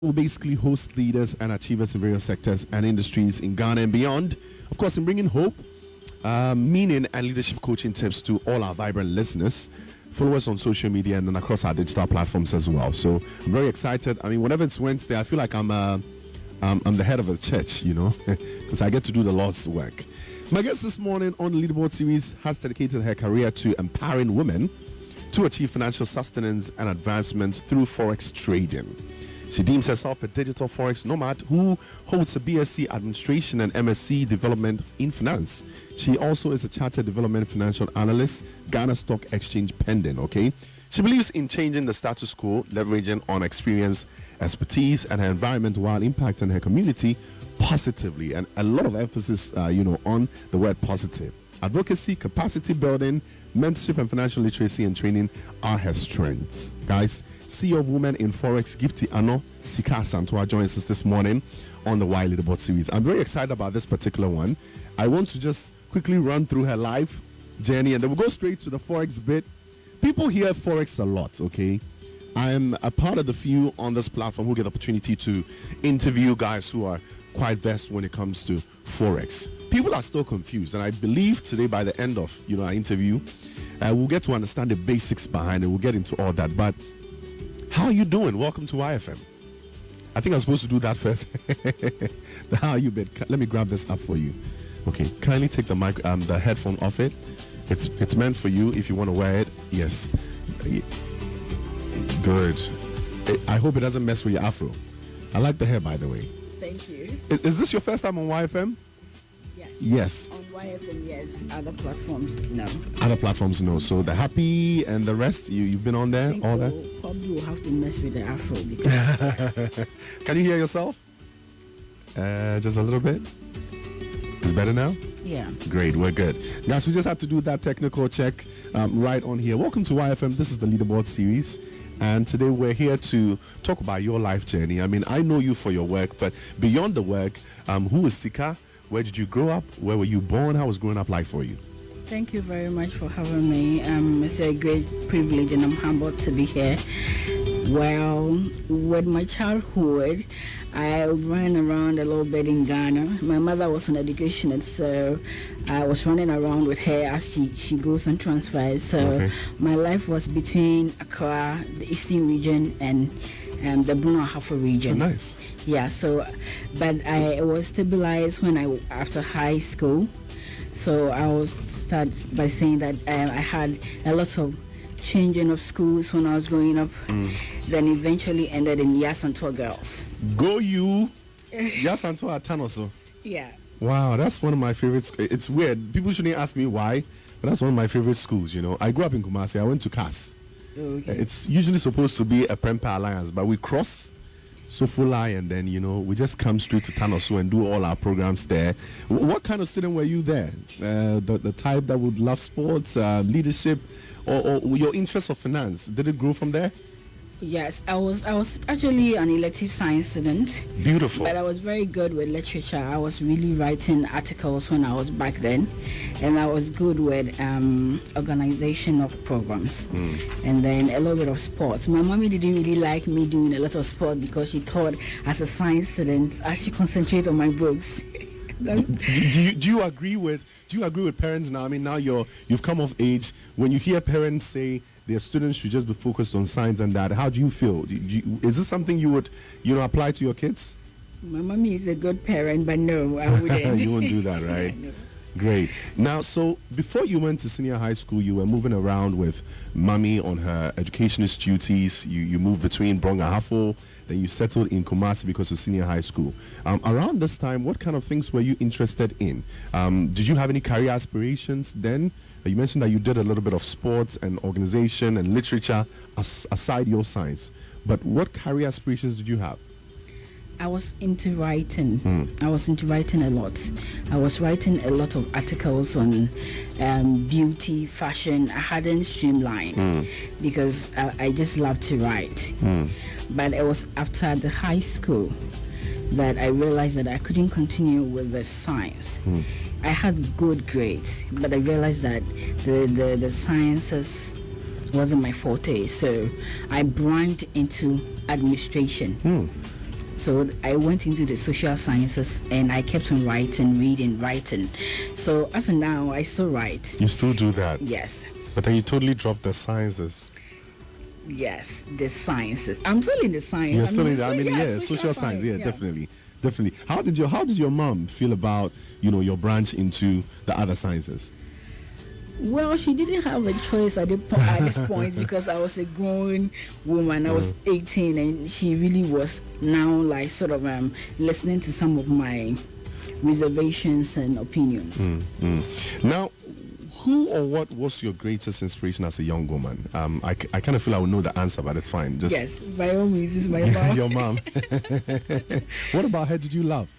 will basically host leaders and achievers in various sectors and industries in Ghana and beyond. Of course, in bringing hope, meaning, and leadership coaching tips to all our vibrant listeners. Follow us on social media and then across our digital platforms as well. So I'm very excited. I mean, whenever it's Wednesday, I feel like I'm the head of a church, you know, because I get to do the Lord's work. My guest this morning on the Leaderboard series has dedicated her career to empowering women to achieve financial sustenance and advancement through forex trading. She deems herself a digital forex nomad who holds a BSc Administration and MSc Development in Finance. She also is a Chartered Development Financial Analyst, Ghana Stock Exchange pending, okay? She believes in changing the status quo, leveraging on experience, expertise, and her environment while impacting her community positively. And a lot of emphasis, on the word positive. Advocacy, capacity building, mentorship, and financial literacy and training are her strengths. Guys, CEO of Women in Forex, Gifty Annor-Sika Asantewaa joins us this morning on the Why Leaderboard series. I'm very excited about this particular one. I want to just quickly run through her life journey and then we'll go straight to the Forex bit. People hear Forex a lot, okay? I'm a part of the few on this platform who get the opportunity to interview guys who are quite versed when it comes to Forex. People are still confused, and I believe today by the end of our interview, we'll get to understand the basics behind it. We'll get into all that. But how are you doing? Welcome to YFM. I think I'm supposed to do that first. How are you, bit? Let me grab this up for you. Okay, kindly take the headphone off it. It's meant for you if you want to wear it. Yes. Good. I hope it doesn't mess with your afro. I like the hair, by the way. Thank you. Is this your first time on YFM? Yes. On YFM, yes. Other platforms, no. Other platforms, no. So the Happy and the rest, you've been on there, all that? Probably will have to mess with the afro because... Can you hear yourself? Just a little bit? It's better now? Yeah. Great, we're good. Guys, we just had to do that technical check right on here. Welcome to YFM. This is the Leaderboard series. And today we're here to talk about your life journey. I mean, I know you for your work, but beyond the work, who is Sika? Where did you grow up? Where were you born? How was growing up like for you? Thank you very much for having me. It's a great privilege and I'm humbled to be here. Well, with my childhood, I ran around a little bit in Ghana. My mother was an educationist, so I was running around with her as she goes and transfers. So My life was between Accra, the Eastern region, and the Bruno Ahafo region. Oh, nice. Yeah, but I was stabilized after high school. So I was start by saying that I had a lot of changing of schools when I was growing up. Then eventually ended in Asantewaa Girls. Go you! Asantewaa Tanoso. Yeah. Wow, that's one of my favorites. It's weird. People shouldn't ask me why, but that's one of my favorite schools, I grew up in Kumasi. I went to CAS. Okay. It's usually supposed to be a Prempa Alliance, but we cross Sofulai and then, we just come straight to Tanoso and do all our programs there. What kind of student were you there? The type that would love sports, leadership, or your interest of finance? Did it grow from there? Yes, I was actually an elective science student. Beautiful. But I was very good with literature. I was really writing articles when I was back then, and I was good with organization of programs, and then a little bit of sports. My mommy didn't really like me doing a lot of sport because she thought as a science student I should concentrate on my books. Do you agree with parents now? I mean, now you've come of age. When you hear parents say their students should just be focused on science and that, how do you feel? Is this something you would apply to your kids? My mommy is a good parent, but no, I wouldn't. You won't do that, right? No. Great. Now, so before you went to senior high school, you were moving around with mommy on her educationist duties. You moved between Brong Ahafo, then you settled in Kumasi because of senior high school. Around this time, what kind of things were you interested in? Did you have any career aspirations then? You mentioned that you did a little bit of sports and organization and literature aside your science. But what career aspirations did you have? I was into writing. I was into writing a lot. I was writing a lot of articles on beauty, fashion. I hadn't streamlined because I just loved to write. But it was after the high school that I realized that I couldn't continue with the science. I had good grades, but I realized that the sciences wasn't my forte. So I branched into administration. So I went into the social sciences and I kept on reading. So as of now, I still write. You still do that? Yes. But then you totally dropped the sciences. Yes, the sciences. I'm still in the science. You're still in the, social science. Yeah, yeah. definitely. How did your mom feel about, your branch into the other sciences? Well, she didn't have a choice at this point because I was a grown woman. I was 18, and she really was now like sort of listening to some of my reservations and opinions. Now, who or what was your greatest inspiration as a young woman? I kind of feel I would know the answer, but it's fine. Yes, by all means, it's my mom. Your mom. What about her did you love?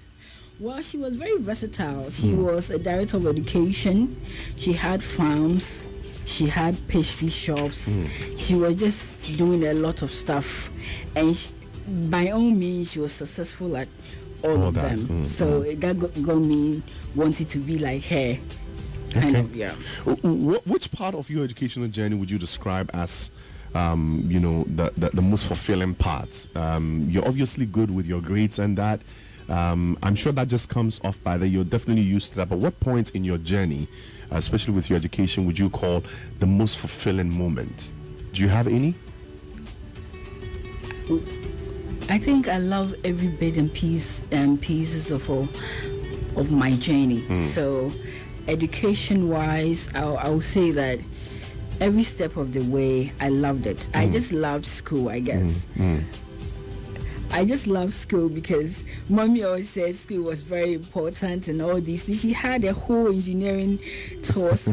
Well, she was very versatile. She was a director of education. She had farms. She had pastry shops. She was just doing a lot of stuff. And by all means, she was successful at all of that. them. So that got me wanting to be like her. Kind of, yeah. Which part of your educational journey would you describe as, the most fulfilling part? You're obviously good with your grades and that. I'm sure that just comes off by that. You're definitely used to that. But what point in your journey, especially with your education, would you call the most fulfilling moment? Do you have any? I think I love every bit and pieces of my journey. So, education-wise, I'll say that every step of the way, I loved it. I just loved school, I guess. I just love school because mommy always said school was very important and all these things. She had a whole engineering course.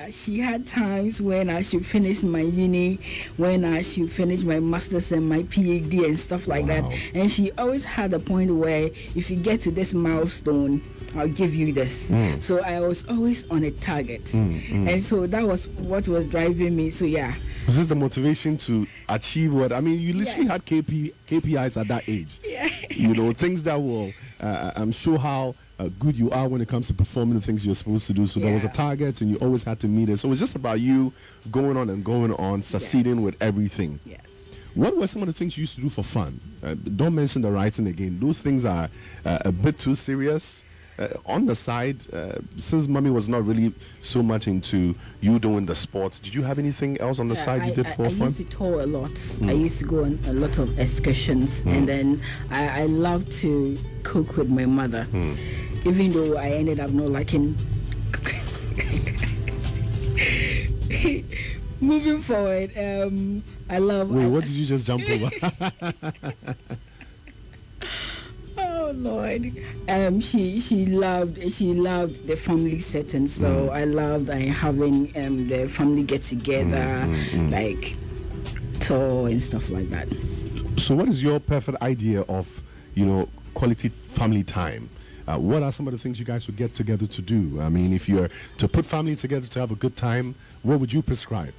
She had times when I should finish my uni, when I should finish my master's and my PhD and stuff like that. And she always had a point where if you get to this milestone, I'll give you this. So I was always on a target. And so that was what was driving me. So yeah. Was this the motivation to achieve what? I mean, you literally had KPIs at that age. Yeah. Things that will, I'm sure how good you are when it comes to performing the things you're supposed to do. So there was a target and you always had to meet it. So it was just about you going on, succeeding with everything. Yes. What were some of the things you used to do for fun? Don't mention the writing again. Those things are a bit too serious. On the side, since mommy was not really so much into you doing the sports, did you have anything else on the side you did for fun? I used to tour a lot. I used to go on a lot of excursions, and then I loved to cook with my mother, even though I ended up not liking. Moving forward, I love. Wait, what did you just jump over? Oh Lord, she loved the family setting, so I loved having the family get together, like tour and stuff like that. So, what is your perfect idea of quality family time? What are some of the things you guys would get together to do? I mean, if you're to put family together to have a good time, what would you prescribe?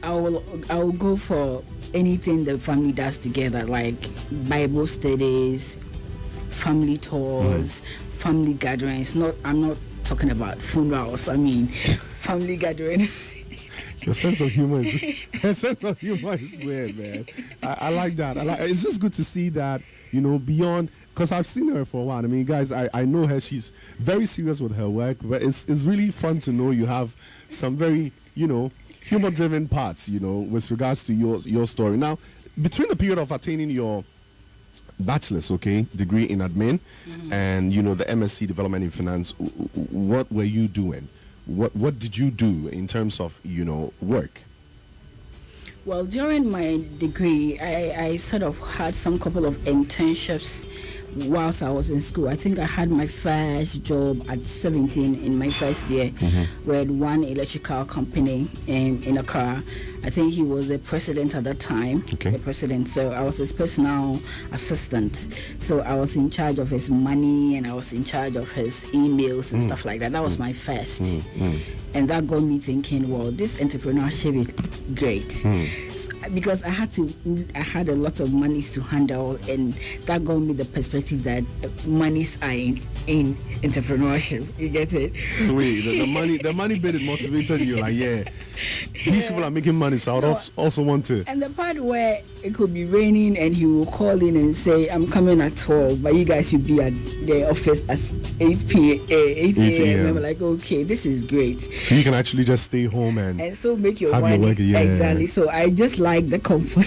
I will go for anything the family does together, like Bible studies, family tours, family gatherings. I'm not talking about funerals. I mean, family gatherings. Your sense of humor is weird, man. I like that. It's just good to see that, beyond, because I've seen her for a while. I mean, guys, I know her. She's very serious with her work, but it's really fun to know you have some very, humor-driven parts, with regards to your story. Now, between the period of attaining your bachelor's, degree in admin, and the MSc Development in Finance, what were you doing? What did you do in terms of work? Well, during my degree, I sort of had some couple of internships whilst I was in school. I think I had my first job at 17 in my first year with one electrical company in Accra. I think he was the president at that time. The president. So I was his personal assistant. So I was in charge of his money and I was in charge of his emails and stuff like that. That was my first. And that got me thinking, well, this entrepreneurship is great. because I had a lot of monies to handle, and that got me the perspective that monies are in entrepreneurship. You get it? So wait, the money bit it motivated you, like, yeah, these people are making money, so I would also want to. And the part where it could be raining and he will call in and say, I'm coming at 12, but you guys should be at the office at 8 a.m. I'm like, okay, this is great. So you can actually just stay home and so make your have money. Your work, yeah. Exactly. So I just like the comfort.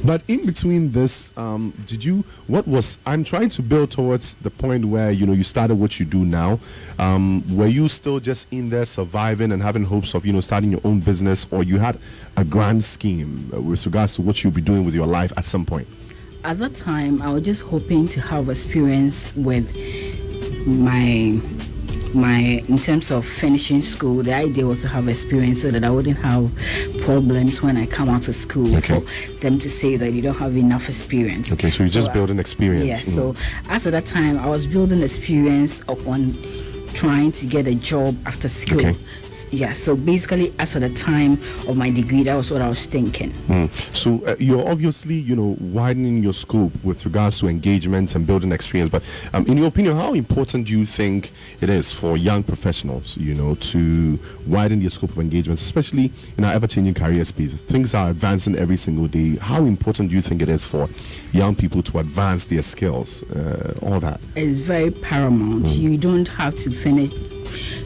But in between this, I'm trying to build towards the point where, you started what you do now. Were you still just in there surviving and having hopes of, starting your own business, or you had a grand scheme with regards to what you'll be doing with your life at some point? At that time, I was just hoping to have experience with my in terms of finishing school. The idea was to have experience so that I wouldn't have problems when I come out of school, okay, for them to say that you don't have enough experience. Okay, so you're just building experience. Yes, so as at that time, I was building experience upon trying to get a job after school. Okay. Yeah, so basically, as at the time of my degree, that was what I was thinking. So you're obviously, widening your scope with regards to engagements and building experience. But in your opinion, how important do you think it is for young professionals, to widen their scope of engagements, especially in our ever-changing career space? Things are advancing every single day. How important do you think it is for young people to advance their skills, all that? It's very paramount. You don't have to finish.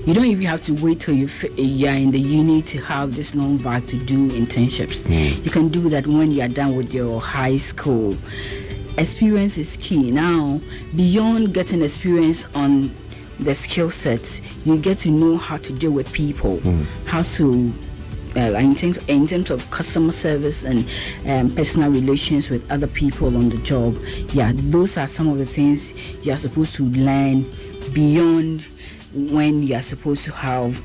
You don't even have to wait till you're in the uni to have this long back to do internships. You can do that when you're done with your high school. Experience is key. Now, beyond getting experience on the skill sets, you get to know how to deal with people, how to in terms of customer service and personal relations with other people on the job. Yeah, those are some of the things you're supposed to learn beyond when you're supposed to have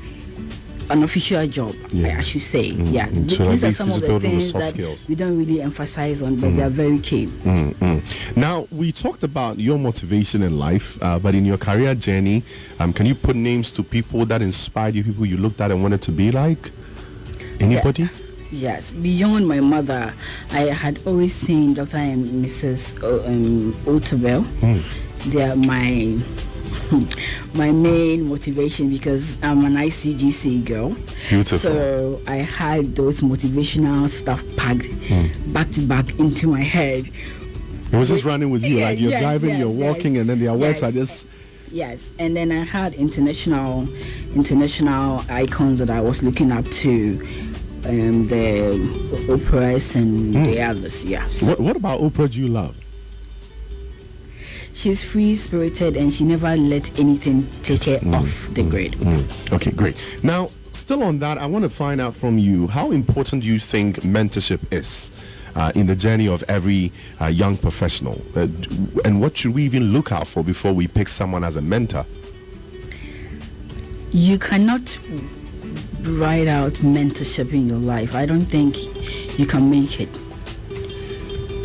an official job, I should say. So these are some of the things that we don't really emphasize on, but they are very key. Now, we talked about your motivation in life, but in your career journey, can you put names to people that inspired you, people you looked at and wanted to be like? Anybody? Yes, beyond my mother, I had always seen Dr. and Mrs. Otobel. They are my main motivation because I'm an ICGC girl. Beautiful. So I had those motivational stuff packed back to back into my head. It was just running with you, like you're driving, you're walking, and then their words are just... Yes, and then I had international icons that I was looking up to, the Oprahs and the others. Yeah. So what about Oprah do you love? She's free-spirited and she never let anything take her off the grid. Okay, great. Now, still on that, I want to find out from you, how important do you think mentorship is in the journey of every young professional? And what should we even look out for before we pick someone as a mentor? You cannot write out mentorship in your life. I don't think you can make it.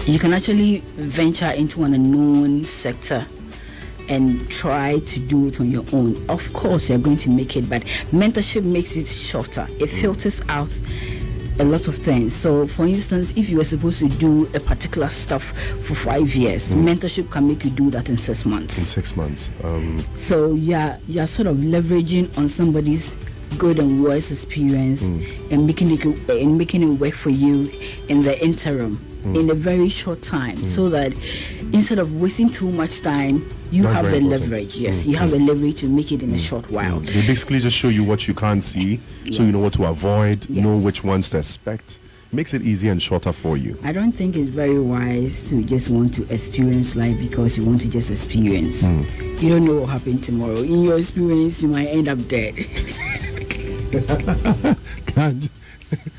You can actually venture into an unknown sector and try to do it on your own. Of course, you're going to make it, but mentorship makes it shorter. It filters out a lot of things. So, for instance, if you were supposed to do a particular stuff for 5 years, mentorship can make you do that in 6 months. In 6 months. So, you're sort of leveraging on somebody's good and worse experience and making it work for you in the interim. In a very short time, so that instead of wasting too much time, you have the leverage. Yes, you have the leverage to make it in a short while. They basically just show you what you can't see, so you know what to avoid, know which ones to expect. Makes it easier and shorter for you. I don't think it's very wise to just want to experience life because you want to just experience. You don't know what happened tomorrow. In your experience, you might end up dead.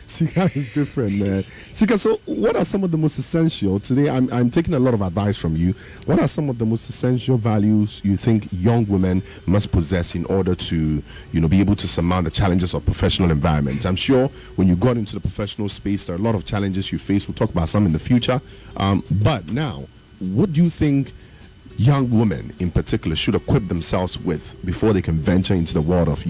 Sika is different, man. Sika, so what are some of the most essential, today I'm taking a lot of advice from you, what are some of the most essential values you think young women must possess in order to, be able to surmount the challenges of professional environment? I'm sure when you got into the professional space, there are a lot of challenges you face. We'll talk about some in the future. But now, what do you think young women in particular should equip themselves with before they can venture into the world of,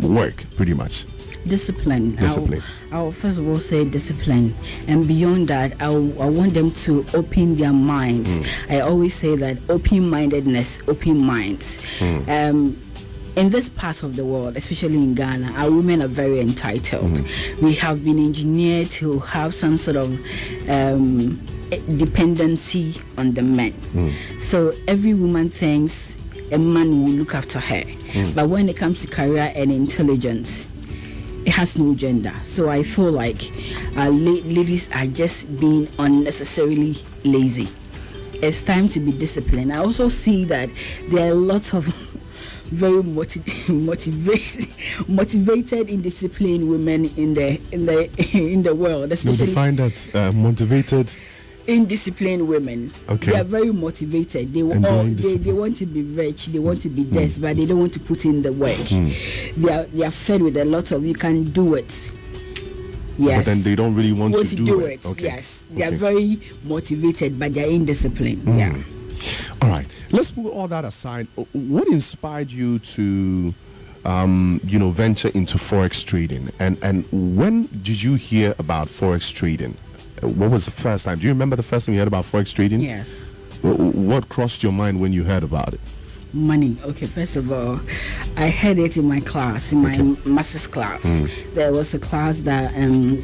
work, pretty much? Discipline. Discipline. I'll first of all say discipline, and beyond that, I want them to open their minds. I always say that open-mindedness, open minds. In this part of the world, especially in Ghana, our women are very entitled. We have been engineered to have some sort of dependency on the men. So every woman thinks a man will look after her. But when it comes to career and intelligence, it has no gender. So I feel like ladies are just being unnecessarily lazy. It's time to be disciplined. I also see that there are lots of very motivated, indisciplined women in the world, especially. You define that motivated. Indisciplined women. Okay. They are very motivated. They want to be rich. They want to be this, but they don't want to put in the work. They are fed with a lot of you can do it. Yes. But then they don't really want to do it. Okay. Yes. They are very motivated, but they are indisciplined. Yeah. All right. Let's put all that aside. What inspired you to, venture into forex trading? And when did you hear about forex trading? What was the first time? Do you remember the first time you heard about forex trading? Yes. What crossed your mind when you heard about it? Money. Okay, first of all, I heard it in my class, in my master's class. There was a class that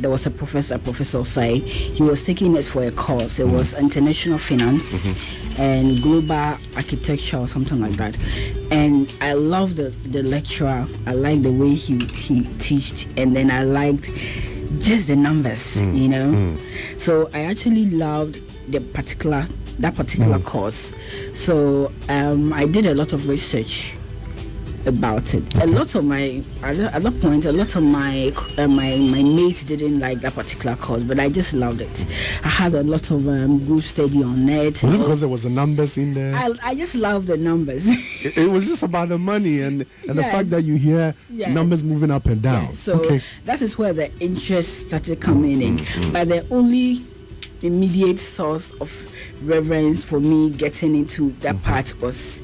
there was a Professor Say. He was taking us for a course. It was international finance and global architecture or something like that. And I loved the lecturer. I liked the way he taught, and then I liked just the numbers, So I actually loved that particular course. So I did a lot of research about it. Okay. A lot of my mates didn't like that particular course, but I just loved it. I had a lot of group study on it. Was it because there was the numbers in there? I just love the numbers. it was just about the money and the fact that you hear numbers moving up and down. Yes. So that is where the interest started coming in. But the only immediate source of reverence for me getting into that part was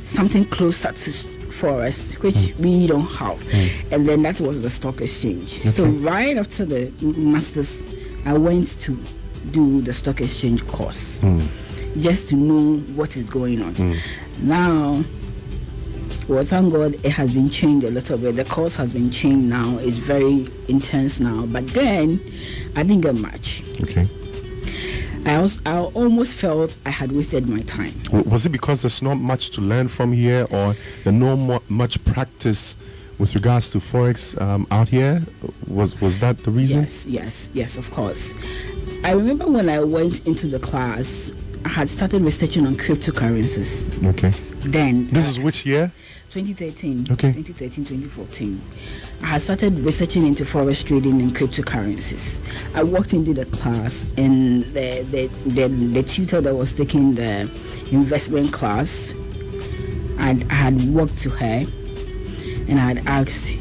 something closer to forex, which we don't have. And then that was the stock exchange. So right after the masters, I went to do the stock exchange course just to know what is going on. Now, well, thank God it has been changed a little bit. The course has been changed now. It's very intense now. But then I didn't get much. Okay. I almost felt I had wasted my time. Was it because there's not much to learn from here, or there's not much practice with regards to forex out here? Was that the reason? Yes, of course. I remember when I went into the class, I had started researching on cryptocurrencies. Okay. Then this is which year? 2013. Okay. 2013, 2014. I had started researching into forex trading and cryptocurrencies. I walked into the class, and the tutor that was taking the investment class, I had walked to her, and I had asked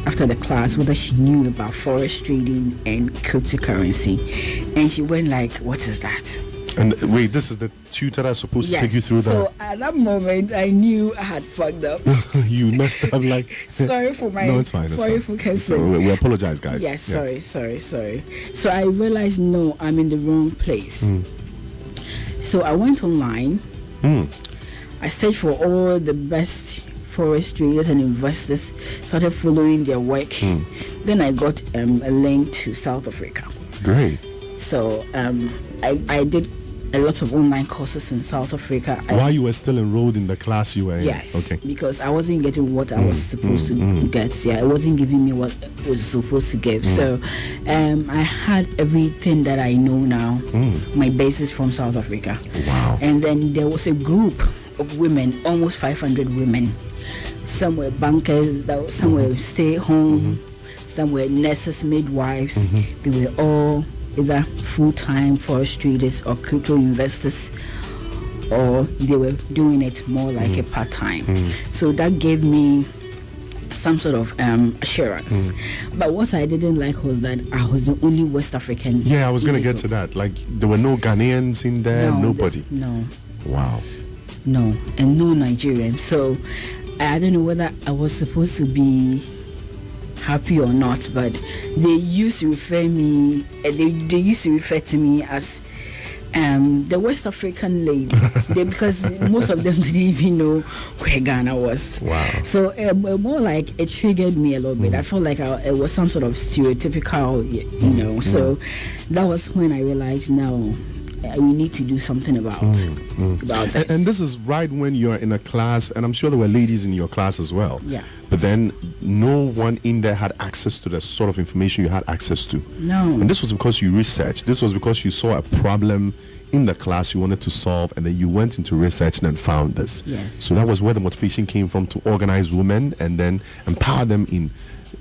after the class whether she knew about forex trading and cryptocurrency, and she went like, "What is that?" And wait, this is the tutor that's supposed to take you through that? So at that moment, I knew I had fucked up. You messed up like... Sorry for my... No, it's fine. We apologize, guys. Yes, sorry. So I realized, no, I'm in the wrong place. So I went online. I searched for all the best forex traders and investors, started following their work. Then I got a link to South Africa. Great. So I did a lot of online courses in South Africa. While you were still enrolled in the class you were in? Yes. Okay. Because I wasn't getting what I was supposed to get. Yeah, it wasn't giving me what it was supposed to give. So I had everything that I know now, my basis from South Africa. Wow. And then there was a group of women, almost 500 women. Some were bankers, some were stay-at-home, some were nurses, midwives. They were all either full-time forex traders or crypto investors, or they were doing it more like a part-time. So that gave me some sort of assurance. But what I didn't like was that I was the only West African. Yeah, I was going to get to that. Like, there were no Ghanaians in there, nobody. No. Wow. No, and no Nigerians. So I don't know whether I was supposed to be happy or not, but they used to refer me. They used to refer to me as the West African lady, because most of them didn't even know where Ghana was. Wow. So more like it triggered me a little bit. I felt like it was some sort of stereotypical, So that was when I realized, no, we need to do something about this. And this is right when you're in a class, and I'm sure there were ladies in your class as well. Yeah. But then no one in there had access to the sort of information you had access to. No. And this was because you researched. This was because you saw a problem in the class you wanted to solve, and then you went into research and found this. Yes. So that was where the motivation came from, to organize women and then empower them in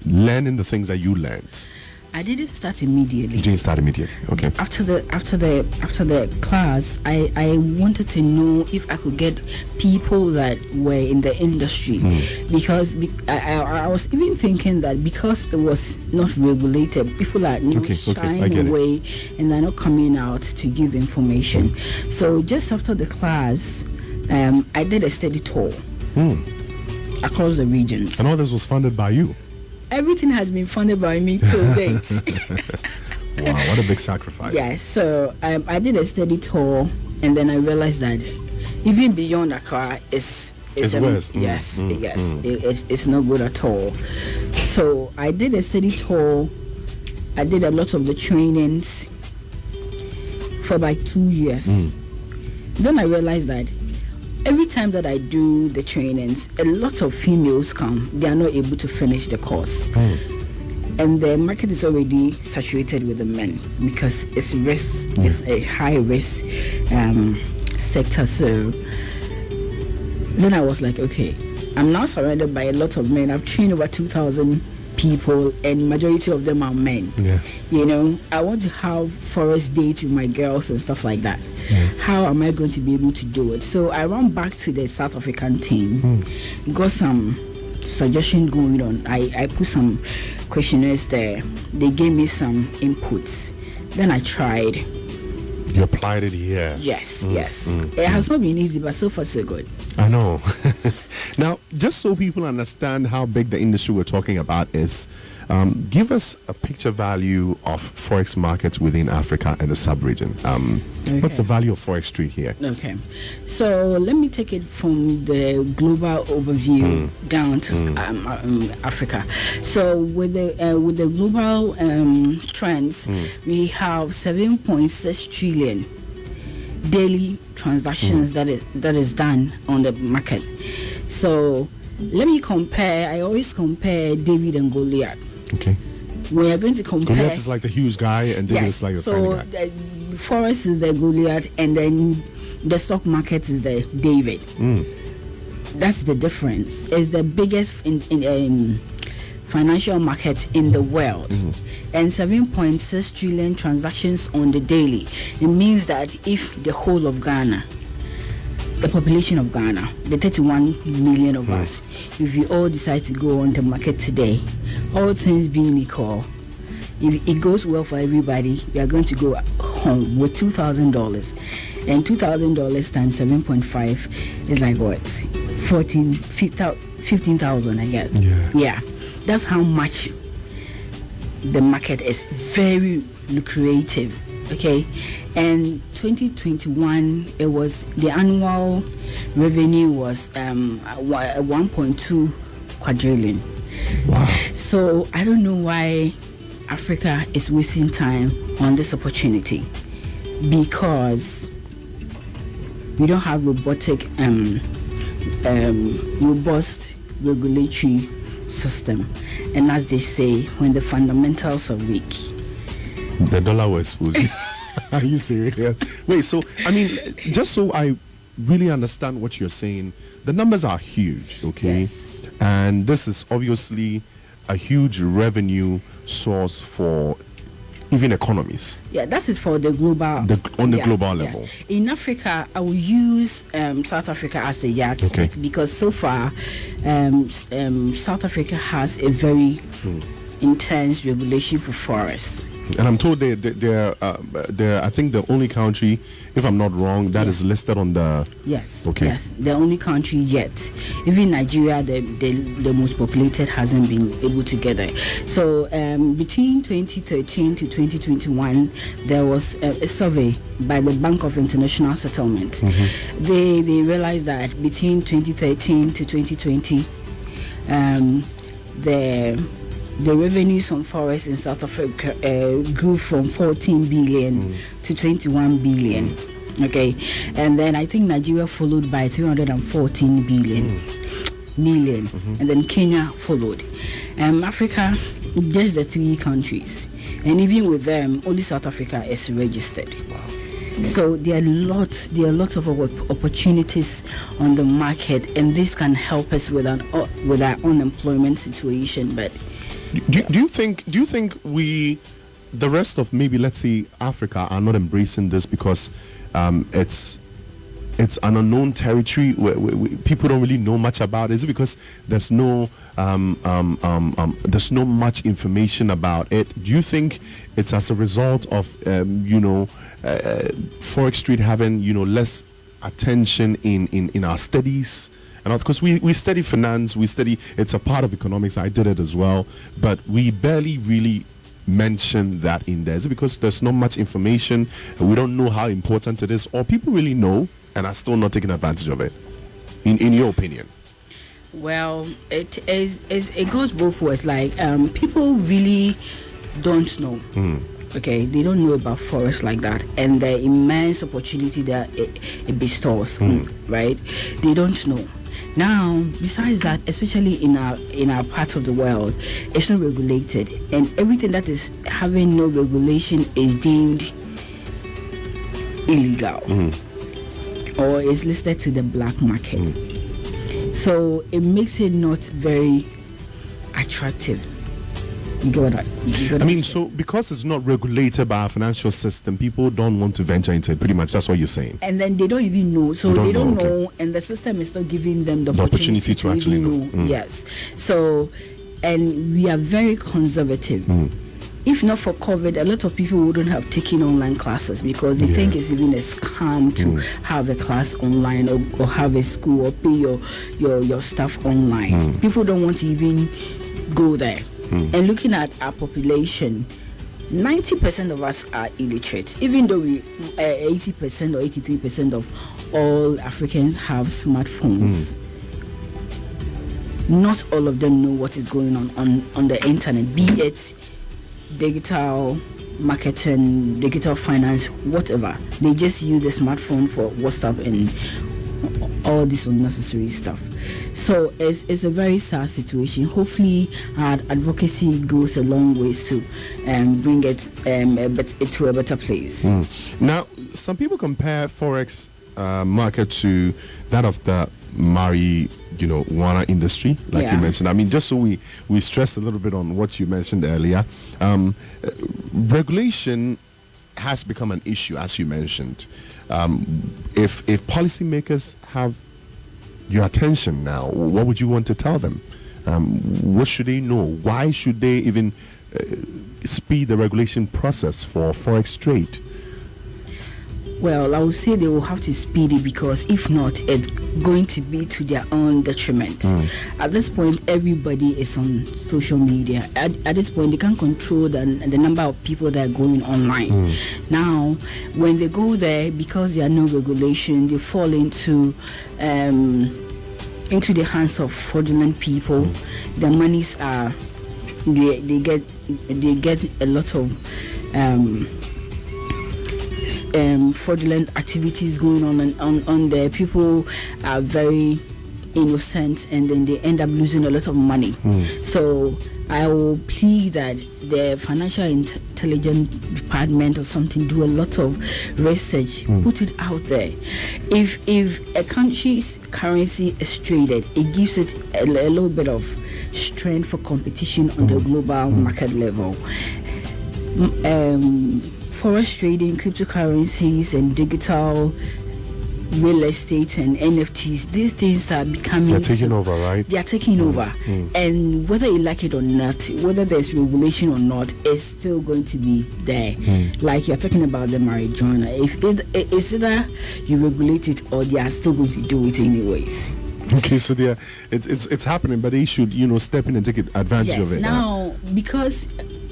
learning the things that you learned. I didn't start immediately. You didn't start immediately. Okay. After the class, I wanted to know if I could get people that were in the industry, because I was even thinking that because it was not regulated, people are shying away and they're not coming out to give information. So just after the class, I did a study tour across the regions. And all this was funded by you? Everything has been funded by me till date. Wow, what a big sacrifice. Yes, so I did a study tour, and then I realized that even beyond Accra, it's worse. Yes, it's not good at all. So I did a study tour. I did a lot of the trainings for like 2 years. Then I realized that every time that I do the trainings, a lot of females come. They are not able to finish the course. And the market is already saturated with the men because it's risk, it's a high risk sector. So then I was like, okay, I'm now surrounded by a lot of men. I've trained over 2,000 people, and majority of them are men. I want to have forest dates with my girls and stuff like that. How am I going to be able to do it? So I ran back to the South African team, got some suggestions going on. I put some questionnaires there. They gave me some inputs. Then I tried. You applied it here? Yes. It has not been easy, but so far so good. I know. Now, just so people understand how big the industry we're talking about is, give us a picture value of Forex markets within Africa and the sub-region. What's the value of Forex Street here? Okay. So let me take it from the global overview down to Africa. So with the global trends, we have 7.6 trillion daily transactions that is done on the market. So let me compare. I always compare David and Goliath. Okay. We are going to compare. Goliath is like the huge guy, and David is like the tiny guy. So Forex is the Goliath, and then the stock market is the David. That's the difference. It's the biggest in financial market in the world, and 7.6 trillion transactions on the daily. It means that if the whole of Ghana, the population of Ghana, the 31 million of us, if we all decide to go on the market today, all things being equal, if it goes well for everybody, we are going to go home with $2,000. And $2,000 times 7.5 is like what? 15,000, I guess. Yeah. That's how much the market is very lucrative. Okay. And 2021, it was the annual revenue was 1.2 quadrillion. Wow. So I don't know why Africa is wasting time on this opportunity, because we don't have robust regulatory system. And as they say, when the fundamentals are weak, the dollar was supposed. Are you serious? Wait, so I mean, just so I really understand what you're saying, the numbers are huge, okay? Yes. And this is obviously a huge revenue source for even economies. Yeah, that is for the global. On the global level. Yes. In Africa, I will use South Africa as the yardstick, because so far, South Africa has a very intense regulation for forests. And I'm told they're I think the only country, if I'm not wrong, that is listed on the... Yes. Okay. Yes, the only country yet. Even Nigeria, the most populated, hasn't been able to get there. So between 2013 to 2021, there was a survey by the Bank of International Settlement. They realized that between 2013 to 2020, the revenues from forex in South Africa grew from 14 billion to 21 billion. Okay, and then I think Nigeria followed by 314 million, and then Kenya followed. Africa, just the three countries, and even with them, only South Africa is registered. So there are lots of opportunities on the market, and this can help us with our unemployment situation. But do you think we, the rest of maybe, let's say, Africa, are not embracing this because it's an unknown territory where people don't really know much about? Is it because there's no much information about it? Do you think it's as a result of Forex trade having less attention in our studies? And because we study finance, it's a part of economics. I did it as well, but we barely really mention that in there. Is it because there's not much information, we don't know how important it is, or people really know and are still not taking advantage of it, in your opinion? Well, it goes both ways. Like people really don't know. Okay, they don't know about forex like that, and the immense opportunity that it bestows, right? They don't know. Now, besides that, especially in our part of the world, it's not regulated, and everything that is having no regulation is deemed illegal or is listed to the black market. So it makes it not very attractive. You get what I mean? So because it's not regulated by our financial system, people don't want to venture into it. Pretty much, that's what you're saying. And then they don't even know. So they don't know, and the system is not giving them the opportunity to actually know. Yes. So, and we are very conservative. If not for COVID, a lot of people wouldn't have taken online classes because they think it's even a scam to have a class online or have a school or pay your stuff online. People don't want to even go there. And looking at our population, 90% of us are illiterate, even though 80% or 83% of all Africans have smartphones. Not all of them know what is going on the internet, be it digital marketing, digital finance, whatever. They just use the smartphone for WhatsApp and all this unnecessary stuff. So it's a very sad situation. Hopefully our advocacy goes a long way to bring it to a better place. Now, some people compare Forex market to that of the marijuana industry, like you mentioned. I mean, just so we stress a little bit on what you mentioned earlier, regulation has become an issue, as you mentioned. If policymakers have your attention now, what would you want to tell them? What should they know? Why should they even speed the regulation process for Forex trade? Well, I would say they will have to speed it because if not, it's going to be to their own detriment. At this point, everybody is on social media. At this point, they can't control the number of people that are going online. Now, when they go there, because there are no regulation, they fall into the hands of fraudulent people. Their monies are they get a lot of fraudulent activities going on there. People are very innocent, and then they end up losing a lot of money. So I will plead that the Financial Intelligence Department or something do a lot of research, put it out there. If a country's currency is traded, it gives it a little bit of strength for competition on the global market level. Forex trading, cryptocurrencies, and digital real estate and NFTs, these things are becoming... They're taking over, right? They are taking over. And whether you like it or not, whether there's regulation or not, it's still going to be there. Like you're talking about the marijuana. If it's either you regulate it or they are still going to do it anyways. Okay, so it's happening, but they should, step in and take advantage of it. Now, because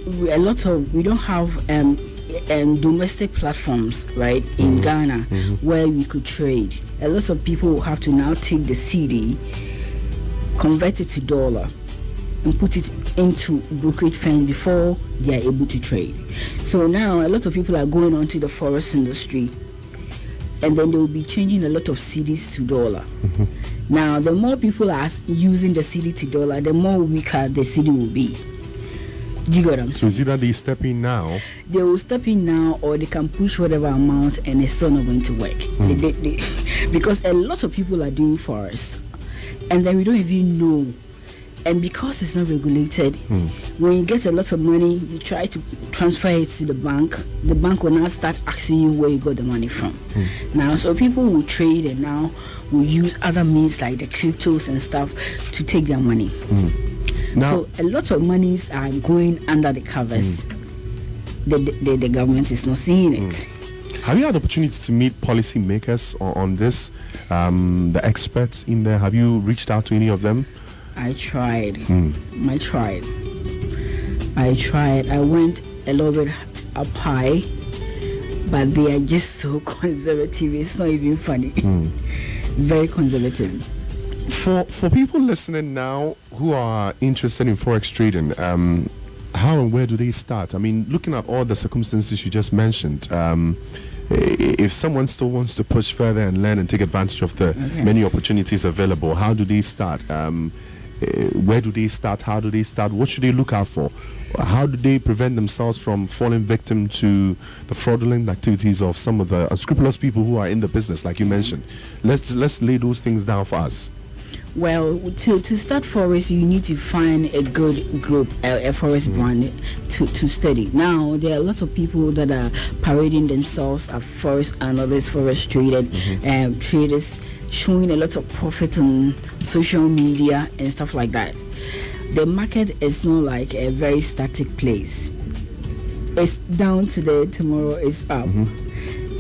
we don't have domestic platforms, right, in Ghana where we could trade. A lot of people will have to now take the CD, convert it to dollar, and put it into brokerage firm before they are able to trade. So now a lot of people are going onto the forex industry, and then they will be changing a lot of CDs to dollar. Now, the more people are using the CD to dollar, the more weaker the CD will be. Do you get what I'm saying? So is either they step in now? They will step in now, or they can push whatever amount, and it's still not going to work. Because a lot of people are doing forex, and then we don't even know. And because it's not regulated, when you get a lot of money, you try to transfer it to the bank will now start asking you where you got the money from. Now, so people will trade and now will use other means like the cryptos and stuff to take their money. Now, so a lot of monies are going under the covers. The government is not seeing it. Have you had the opportunity to meet policymakers on this, the experts in there? Have you reached out to any of them? I tried. I went a little bit up high, but they are just so conservative. It's not even funny. Very conservative. For people listening now who are interested in forex trading, how and where do they start? I mean, looking at all the circumstances you just mentioned, if someone still wants to push further and learn and take advantage of the many opportunities available, how do they start? Where do they start? How do they start? What should they look out for? How do they prevent themselves from falling victim to the fraudulent activities of some of the unscrupulous people who are in the business, like you mentioned? Let's lay those things down for us. Well, to start forex, you need to find a good group, a forex brand to study. Now, there are lots of people that are parading themselves as forex analysts, forex traders, showing a lot of profit on social media and stuff like that. The market is not like a very static place. It's down today, tomorrow is up.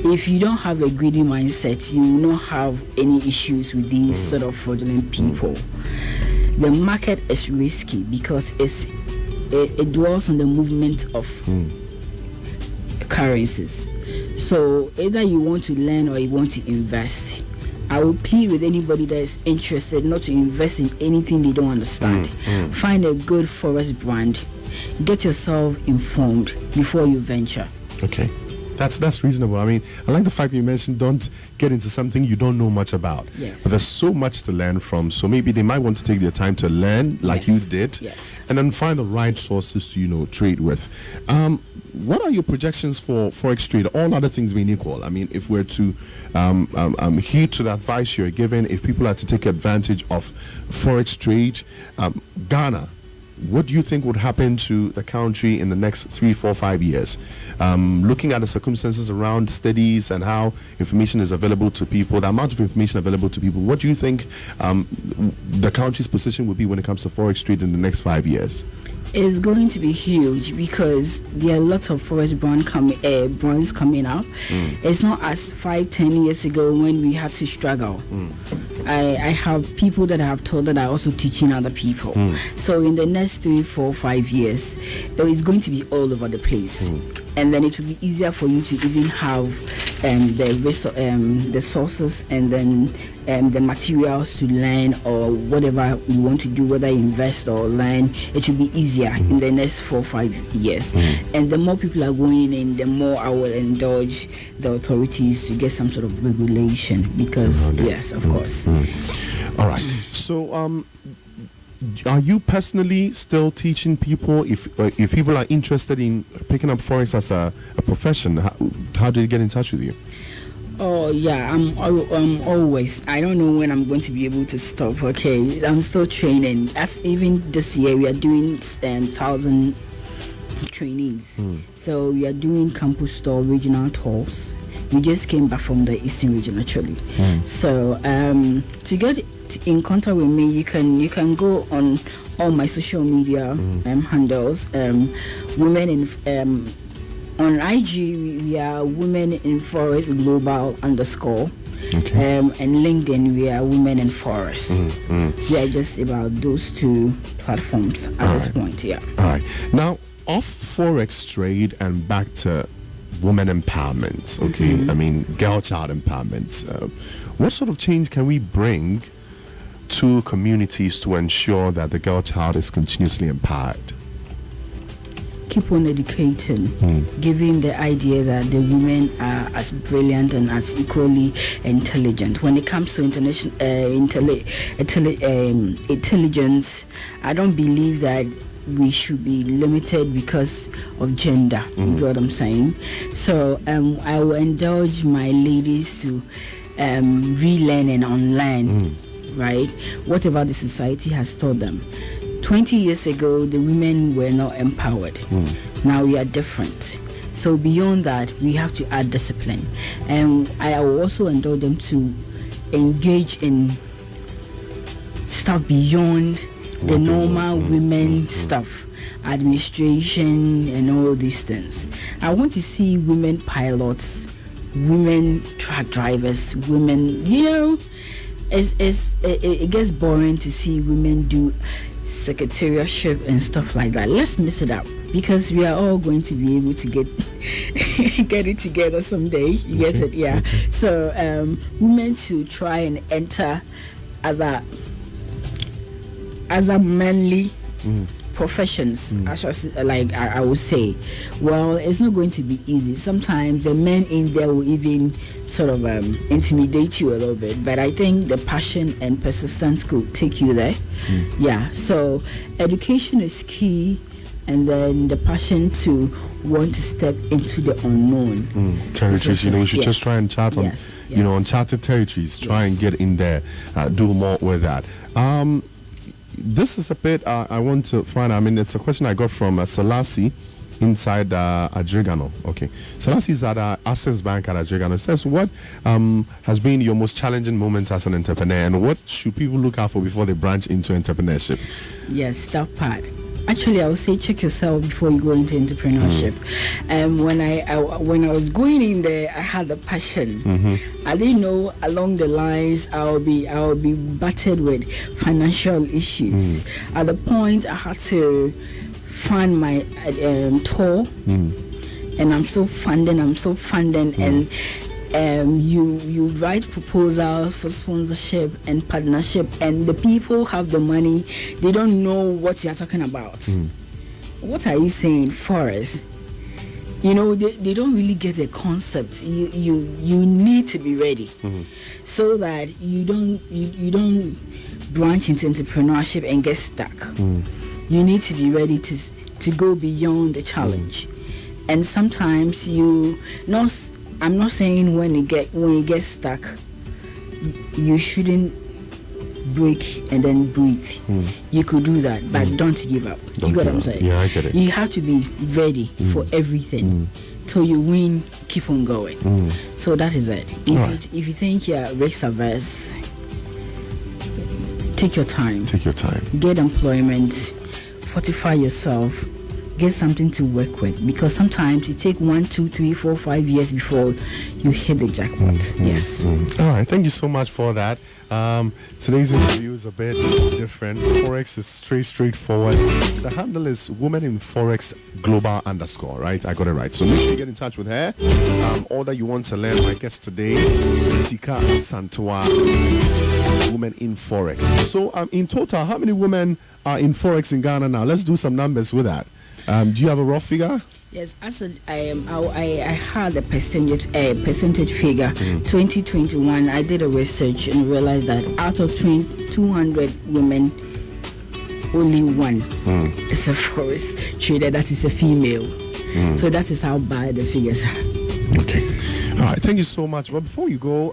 If you don't have a greedy mindset, you will not have any issues with these sort of fraudulent people. The market is risky because it dwells on the movement of currencies. So either you want to learn or you want to invest. I will plead with anybody that is interested not to invest in anything they don't understand. Find a good forex brand. Get yourself informed before you venture. Okay. That's reasonable. I mean, I like the fact that you mentioned don't get into something you don't know much about. Yes. But there's so much to learn from. So maybe they might want to take their time to learn like you did. Yes. And then find the right sources to, trade with. What are your projections for forex trade? All other things being equal. I mean, if we're to heed to the advice you're giving, if people are to take advantage of forex trade, Ghana, what do you think would happen to the country in the next 3, 4, 5 years? Looking at the circumstances around studies and how information is available to people, the amount of information available to people, what do you think the country's position would be when it comes to forex trade in the next 5 years? It's going to be huge because there are lots of forex brands coming up. It's not as 5-10 years ago when we had to struggle. I have people that I have told that are also teaching other people. So in the next 3, 4, 5 years, it's going to be all over the place. And then it will be easier for you to even have the sources and then the materials to learn or whatever you want to do, whether invest or learn. It will be easier in the next 4 or 5 years. And the more people are going in, the more I will indulge the authorities to get some sort of regulation because, yes, of course. All right. So, are you personally still teaching people? If people are interested in picking up forex as a profession, how do they get in touch with you? Oh yeah, I'm always. I don't know when I'm going to be able to stop. Okay, I'm still training. As even this year, we are doing 1,000 trainees. So we are doing campus tour, regional tours. We just came back from the Eastern region actually. So to get in contact with me, you can go on all my social media handles. Women in on IG we are Women in Forex Global _ and LinkedIn we are Women in Forex. Yeah, just about those two platforms at this point. Yeah. All right. Now, off forex trade and back to women empowerment. Okay, I mean girl child empowerment. What sort of change can we bring to communities to ensure that the girl child is continuously empowered? Keep on educating, giving the idea that the women are as brilliant and as equally intelligent. When it comes to intelligence, I don't believe that we should be limited because of gender. You get what I'm saying? So I will indulge my ladies to relearn and unlearn, right? Whatever the society has taught them. 20 years ago, the women were not empowered. Now we are different. So beyond that, we have to add discipline. And I will also indulge them to engage in stuff beyond the normal women stuff, administration and all these things. I want to see women pilots, women truck drivers, women, it gets boring to see women do secretariatship and stuff like that. Let's mix it up because we are all going to be able to get it together someday. You get it? Yeah. So women should try and enter other manly professions. I would say, well, it's not going to be easy. Sometimes the men in there will even sort of intimidate you a little bit, but I think the passion and persistence could take you there. Yeah, so education is key, and then the passion to want to step into the unknown territories. You should just try and chart on uncharted territories. Try and get in there, do more with that. This is a bit I want to find. I mean, it's a question I got from Selassie inside Adregano. Okay, Selassie is at Access Bank at Adregano. It says, what has been your most challenging moments as an entrepreneur, and what should people look out for before they branch into entrepreneurship? Yes, that part. Actually, I would say check yourself before you go into entrepreneurship. When I was going in there, I had the passion. I didn't know along the lines I'll be battered with financial issues. At the point, I had to fund my tour, and I'm still funding, and you write proposals for sponsorship and partnership, and the people have the money, they don't know what you're talking about. What are you saying for us? They don't really get the concept. You need to be ready so that you don't branch into entrepreneurship and get stuck. You need to be ready to go beyond the challenge. And sometimes I'm not saying when you get stuck, you shouldn't break and then breathe. You could do that, but don't give up. You get what I'm saying? Yeah, I get it. You have to be ready for everything. Till you win, keep on going. So that is it. If you think you're risk averse, take your time. Get employment, fortify yourself, get something to work with, because sometimes it takes 1, 2, 3, 4, 5 years before you hit the jackpot. Yes. All right, thank you so much for that. Today's interview is a bit different. Forex is straightforward. The handle is Women in Forex Global _ right? I got it right. So make sure you get in touch with her. All that you want to learn, my guest today, Sika Asantewaa, Women in Forex. So in total, how many women are in Forex in Ghana now? Let's do some numbers with that. Do you have a rough figure? Yes, I had a percentage figure. 2021, I did a research and realized that out of 200 women, only one is a forex trader that is a female. So that is how bad the figures are. Okay. All right. Thank you so much. But before you go,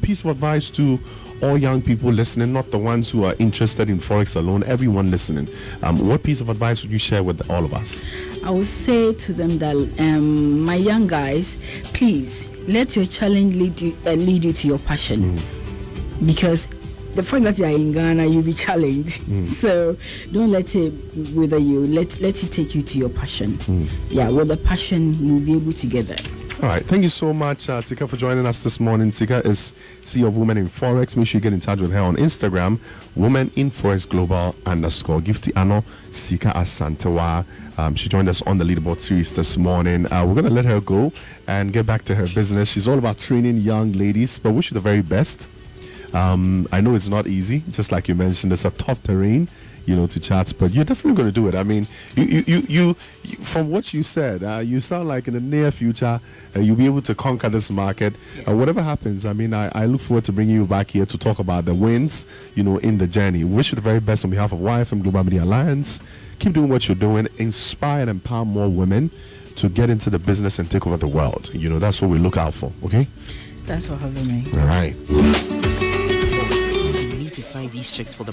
piece of advice to all young people listening, not the ones who are interested in Forex alone, everyone listening. What piece of advice would you share with all of us? I would say to them that, my young guys, please let your challenge lead you to your passion. Because the fact that you are in Ghana, you'll be challenged. So don't let it wither you. Let it take you to your passion. Yeah, with the passion, you'll be able to get there. All right. Thank you so much, Sika, for joining us this morning. Sika is CEO of Women in Forex. Make sure you get in touch with her on Instagram, Women in Forex Global _ Gifty Annor-Sika Asantewaa. She joined us on the leaderboard series this morning. We're going to let her go and get back to her business. She's all about training young ladies, but wish you the very best. I know it's not easy, just like you mentioned. It's a tough terrain, to chart, but you're definitely going to do it. I mean, you from what you said, you sound like in the near future you'll be able to conquer this market. Whatever happens, I mean, I look forward to bringing you back here to talk about the wins, in the journey. Wish you the very best on behalf of YFM Global Media Alliance. Keep doing what you're doing. Inspire and empower more women to get into the business and take over the world. That's what we look out for. Okay. Thanks for having me. All right. You need to sign these checks for the